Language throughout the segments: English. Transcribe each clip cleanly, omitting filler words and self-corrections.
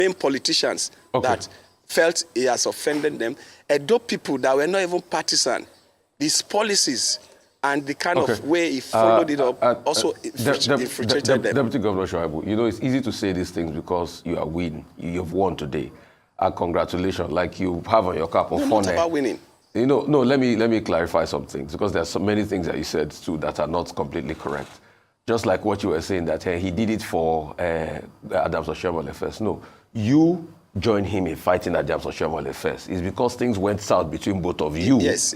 main politicians that felt he has offended them, Edo people that were not even partisan, these policies and the kind of way he followed it up also infiltrated them. Deputy Governor Shaibu, you know, it's easy to say these things because you are winning. You've won today. And congratulations, like you have on your cap of honor. Not about winning. You know, no, let me clarify some things, because there are so many things that you said too that are not completely correct. Just like what you were saying, that he did it for Adams Oshiomhole first. No, you joined him in fighting Adams Oshiomhole first. It's because things went south between both of you. Yes.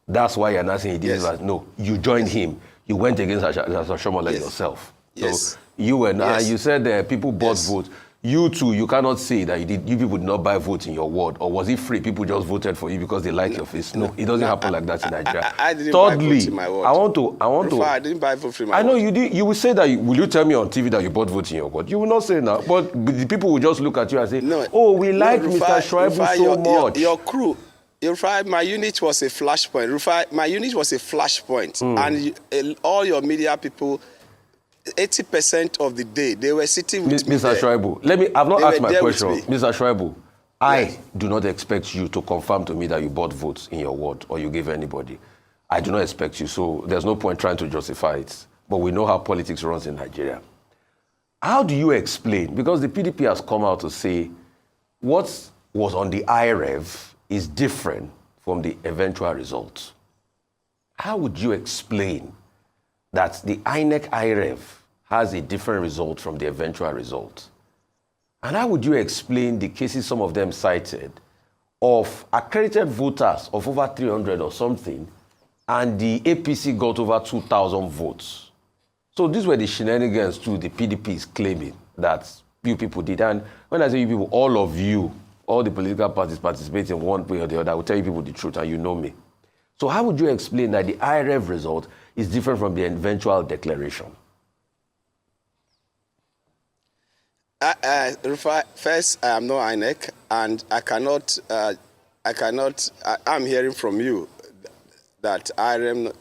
That's why you're not saying he did it. No, you joined him. You went against Adams Oshiomhole yourself. Yes. So you were you said people bought votes. You too, you cannot say that you people did not buy votes in your ward, or was it free? People just voted for you because they like your face. No, it doesn't happen like that in Nigeria. I didn't buy votes in my ward. I want to. Rufai, I didn't buy votes in my ward. I know you did. You will say that. Will you tell me on TV that you bought votes in your ward? You will not say that. But the people will just look at you and say, "Oh, we like Mr. Shaibu so much." Your crew. Rufai, my unit was a flashpoint. Rufai, my unit was a flashpoint, and all your media people. 80% of the day, they were sitting with me Mr. Shaibu, I've not asked my question. Mr. Shaibu, I do not expect you to confirm to me that you bought votes in your ward or you gave anybody. I do not expect you, so there's no point trying to justify it. But we know how politics runs in Nigeria. How do you explain, because the PDP has come out to say what was on the IREV is different from the eventual result. How would you explain that the INEC IREV has a different result from the eventual result? And how would you explain the cases some of them cited of accredited voters of over 300 or something, and the APC got over 2,000 votes? So these were the shenanigans too the PDP is claiming that you people did. And when I say you people, all of you, all the political parties participate in one way or the other, I will tell you people the truth, and you know me. So how would you explain that the IREV result is different from the eventual declaration? Rufai, first, I am not INEC, and I'm hearing from you that IREM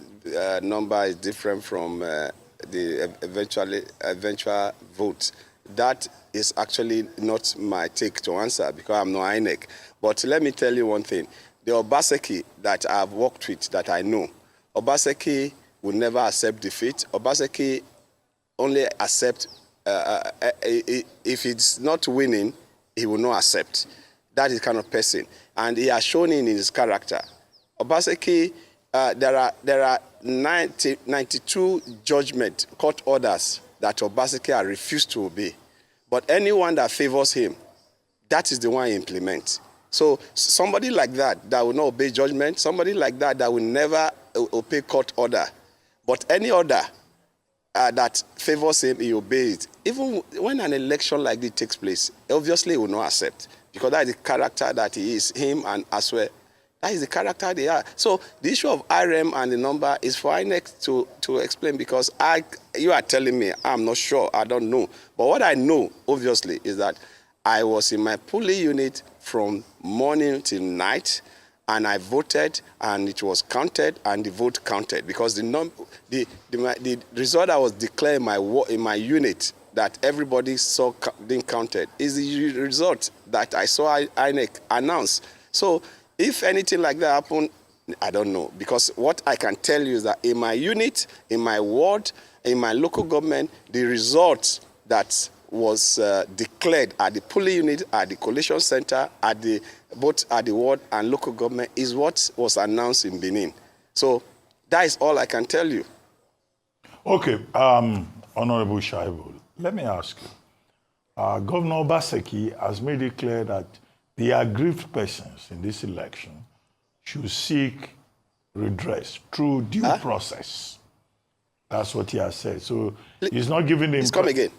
number is different from the eventual vote. That is actually not my take to answer, because I'm not INEC. But let me tell you one thing. The Obaseki that I've worked with, that I know, Obaseki will never accept defeat. Obaseki only accept, if it's not winning, he will not accept. That is the kind of person. And he has shown it in his character. Obaseki, there are 92 judgment court orders that Obaseki has refused to obey. But anyone that favors him, that is the one he implements. So somebody like that will not obey judgment, somebody like that will never obey court order. But any order that favors him, he obeys it. Even when an election like this takes place, obviously he will not accept, because that is the character that he is, him and as well. That is the character they are. So the issue of IREM and the number is for INEC to explain, because you are telling me, I'm not sure, I don't know. But what I know, obviously, is that I was in my polling unit from morning till night, and I voted, and it was counted, and the vote counted, because the result that was declared in my unit that everybody saw being counted is the result that I saw INEC announce. So if anything like that happened, I don't know, because what I can tell you is that in my unit, in my ward, in my local government, the result that was declared at the polling unit, at the collation center, both at the ward and local government, is what was announced in Benin. So that is all I can tell you. Okay, Honorable Shaibu, let me ask you. Governor Obaseki has made it clear that the aggrieved persons in this election should seek redress through due process. That's what he has said. So he's not giving the... Please come again.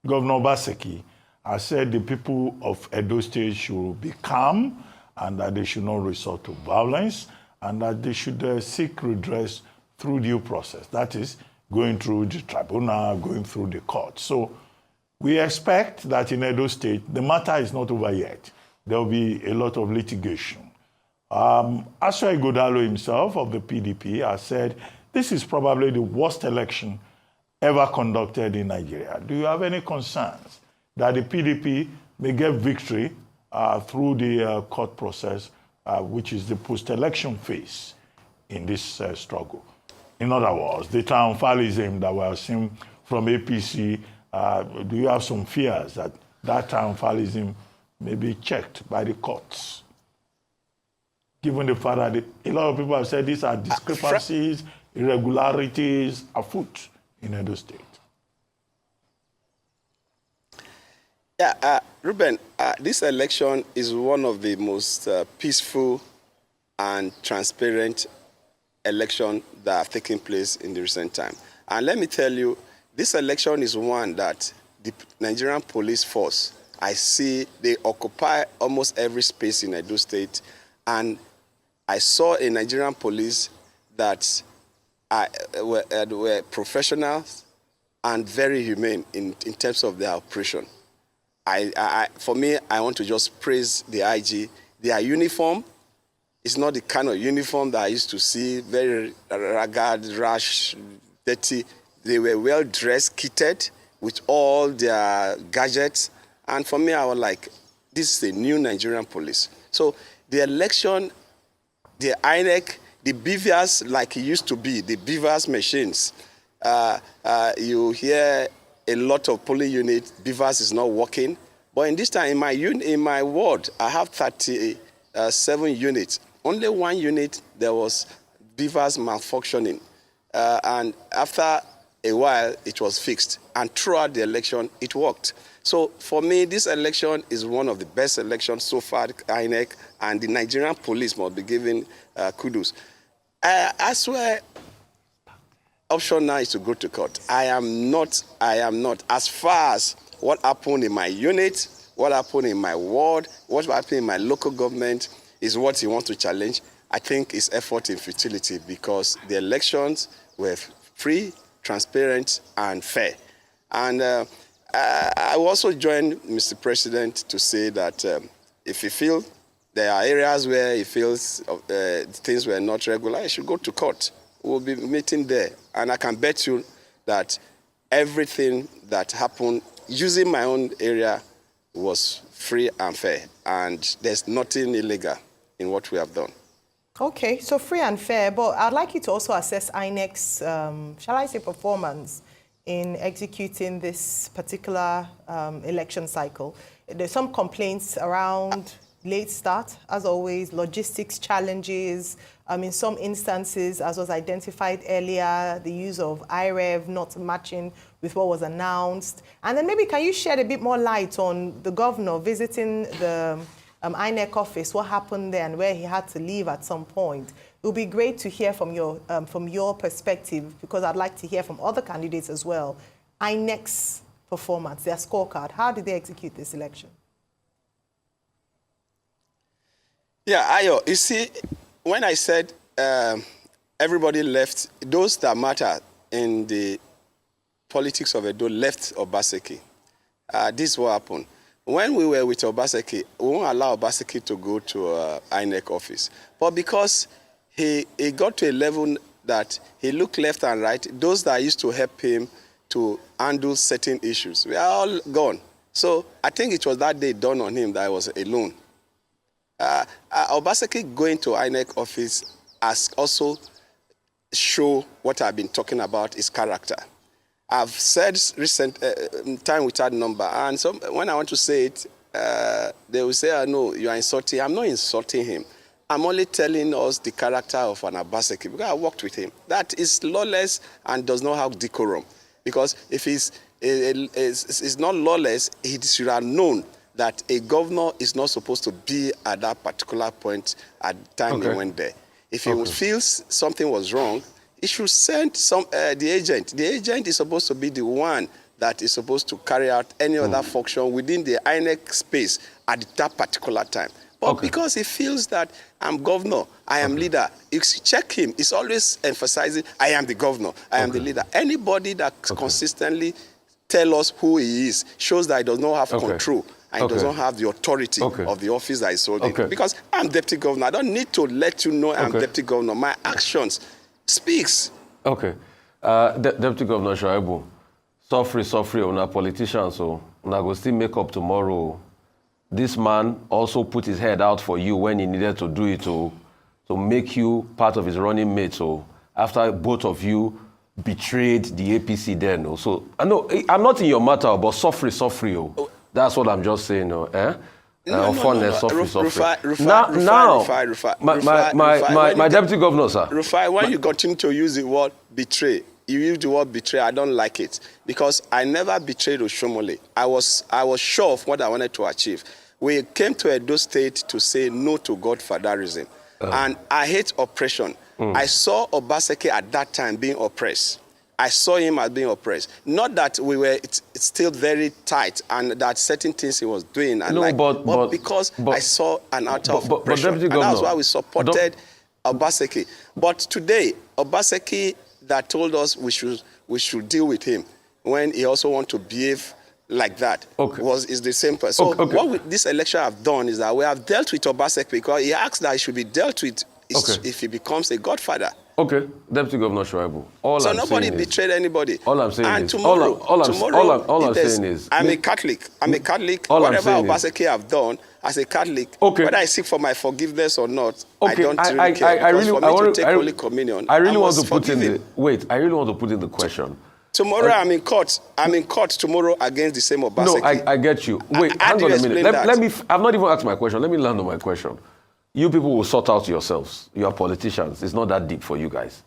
Governor Obaseki has said the people of Edo State should be calm, and that they should not resort to violence, and that they should seek redress through due process. That is, going through the tribunal, going through the court. So we expect that in Edo State, the matter is not over yet. There will be a lot of litigation. Aswai Godalo himself of the PDP has said this is probably the worst election ever conducted in Nigeria. Do you have any concerns that the PDP may get victory through the court process, which is the post-election phase in this struggle. In other words, the triumphalism that we are seeing from APC, do you have some fears that that triumphalism may be checked by the courts? Given the fact that a lot of people have said these are discrepancies, irregularities afoot in Edo State. Yeah, Ruben, this election is one of the most peaceful and transparent elections that have taken place in the recent time. And let me tell you, this election is one that the Nigerian police force, I see they occupy almost every space in Edo State. And I saw a Nigerian police that were professionals and very humane in terms of their operation. For me, I want to just praise the IG. Their uniform is not the kind of uniform that I used to see, very ragged, rash, dirty. They were well dressed, kitted with all their gadgets. And for me, I was like, this is a new Nigerian police. So the election, the INEC, the beavers like it used to be, the beavers machines, you hear a lot of polling units, beavers is not working. But in this time, in my ward, I have 37 units. Only one unit, there was beavers malfunctioning. And after a while, it was fixed. And throughout the election, it worked. So for me, this election is one of the best elections so far, INEC, and the Nigerian police must be given kudos. I swear, option now is to go to court. I am not. As far as what happened in my unit, what happened in my ward, what happened in my local government is what he wants to challenge. I think it's effort in futility because the elections were free, transparent, and fair. And I also join Mr. President to say that if he feels there are areas where he feels things were not regular, he should go to court. We'll be meeting there. And I can bet you that everything that happened using my own area was free and fair. And there's nothing illegal in what we have done. Okay, so free and fair, but I'd like you to also assess INEC's, shall I say, performance in executing this particular election cycle. There's some complaints around late start, as always, logistics challenges. In some instances, as was identified earlier, the use of IREV not matching with what was announced. And then maybe can you shed a bit more light on the governor visiting the INEC office, what happened there and where he had to leave at some point? It would be great to hear from your perspective, because I'd like to hear from other candidates as well. INEC's performance, their scorecard, how did they execute this election? Yeah, Ayo, you see, when I said everybody left, those that matter in the politics of Edo left Obaseki. This is what happened. When we were with Obaseki, we won't allow Obaseki to go to INEC office. But because he got to a level that he looked left and right, those that used to help him to handle certain issues, we are all gone. So I think it was that day dawned on him that I was alone. Obaseki going to INEC office has also show what I've been talking about, his character. I've said recent time without number, and so when I want to say it, they will say, oh, no, you are insulting. I'm not insulting him. I'm only telling us the character of an Obaseki because I worked with him. That is lawless and does not have decorum. Because if he's not lawless, he should have known that a governor is not supposed to be at that particular point at the time he went there. If he feels something was wrong, he should send the agent. The agent is supposed to be the one that is supposed to carry out any other function within the INEC space at that particular time. But because he feels that I'm governor, I am leader, you check him. He's always emphasizing, I am the governor, I am the leader. Anybody that consistently tell us who he is shows that he does not have control and he does not have the authority of the office that is holding. Because I'm deputy governor. I don't need to let you know I'm deputy governor. My actions speaks. Deputy Governor Shaibu, suffer, una politicians, so una go still make up tomorrow. this man also put his head out for you when he needed to do it to make you part of his running mate. So after both of you betrayed the APC then. So I know I'm not in your matter, but suffer. That's what I'm just saying. My deputy governor, sir. Rufai, when you continue to use the word betray, you use the word betray, I don't like it. Because I never betrayed Oshomole. I was sure of what I wanted to achieve. We came to Edo State to say no to godfatherism. And I hate oppression. I saw Obaseki at that time being oppressed. I saw him as being oppressed. Not that we were it's still very tight and that certain things he was doing. And no, but because I saw an out of oppression. And that's why we supported Obaseki. But today, Obaseki that told us we should deal with him when he also want to behave like that is the same person. So what this election have done is that we have dealt with Obaseki because he asked that he should be dealt with if he becomes a godfather. Okay, Deputy Governor Shaibu. So nobody betrayed anybody. All I'm saying and is, tomorrow, all I'm saying is, I'm a Catholic. Whatever Obaseki have done as a Catholic, whether I seek for my forgiveness or not, I don't really care. I really want to take Holy Communion. I really want to put in the question. Tomorrow I'm in court. I'm in court tomorrow against the same Obaseki. No, I get you. Wait, hang on a minute. Let me. I've not even asked my question. Let me land on my question. You people will sort out yourselves. You are politicians. It's not that deep for you guys.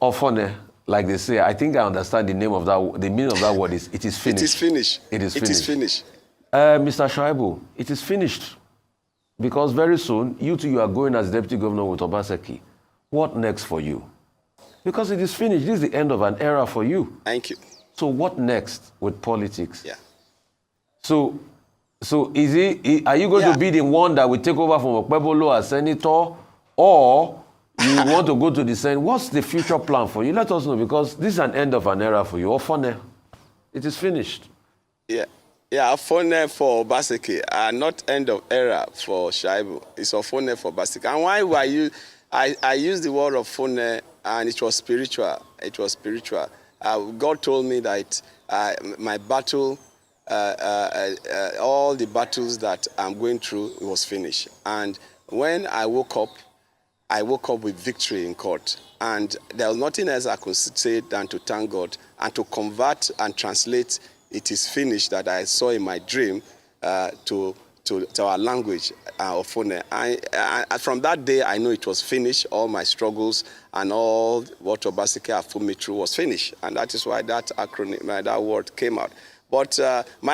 Often, like they say, I think I understand the name of that. The meaning of that word is it is finished. It is finished. It is finished. It is finished. Mr. Shaibu, it is finished. Because very soon, you are going as deputy governor with Obaseki. What next for you? Because it is finished. This is the end of an era for you. Thank you. So what next with politics? Yeah. So are you going to be the one that will take over from Okpebolo as senator, or you want to go to the Senate? What's the future plan for you? Let us know, because this is an end of an era for you. Ofone, it is finished. Yeah, Ofone for Obaseki, not end of era for Shaibu. It's Ofone for Obaseki. And why were you? I used the word Ofone, and it was spiritual. It was spiritual. God told me that my battle. All the battles that I'm going through was finished. And when I woke up with victory in court. And there was nothing else I could say than to thank God and to convert and translate "it is finished" that I saw in my dream to our language of Fone. From that day, I know it was finished. All my struggles and all what Obaseki have put me through was finished. And that is why that acronym, that word came out. But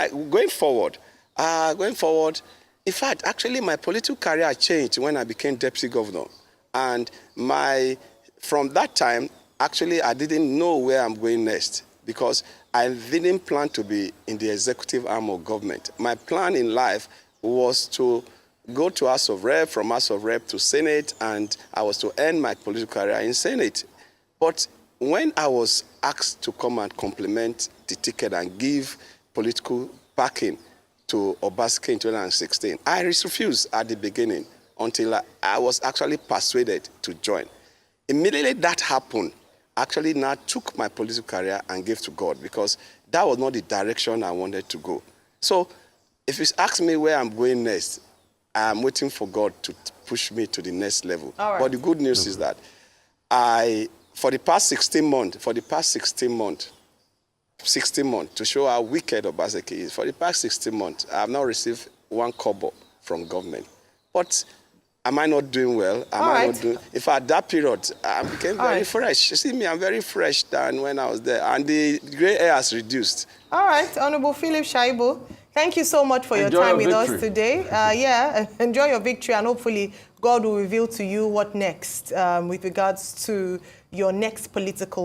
going forward, in fact, actually my political career changed when I became deputy governor. And from that time, actually I didn't know where I'm going next because I didn't plan to be in the executive arm of government. My plan in life was to go to House of Rep, from House of Rep to Senate, and I was to end my political career in Senate. But when I was asked to come and complement the ticket and give political backing to Obaseki in 2016, I refused at the beginning until I was actually persuaded to join. Immediately that happened, I actually now took my political career and gave to God because that was not the direction I wanted to go. So if you ask me where I'm going next, I'm waiting for God to push me to the next level. Right. But the good news is that for the past 16 months, to show how wicked Obaseki is, for the past 16 months, I have not received 1 kobo from government. But am I not doing well? If at that period, I became very fresh. You see me, I'm very fresh than when I was there. And the gray hair has reduced. All right, Honorable Philip Shaibu, thank you so much for your time with us today. Enjoy your victory, and hopefully God will reveal to you what next with regards to your next political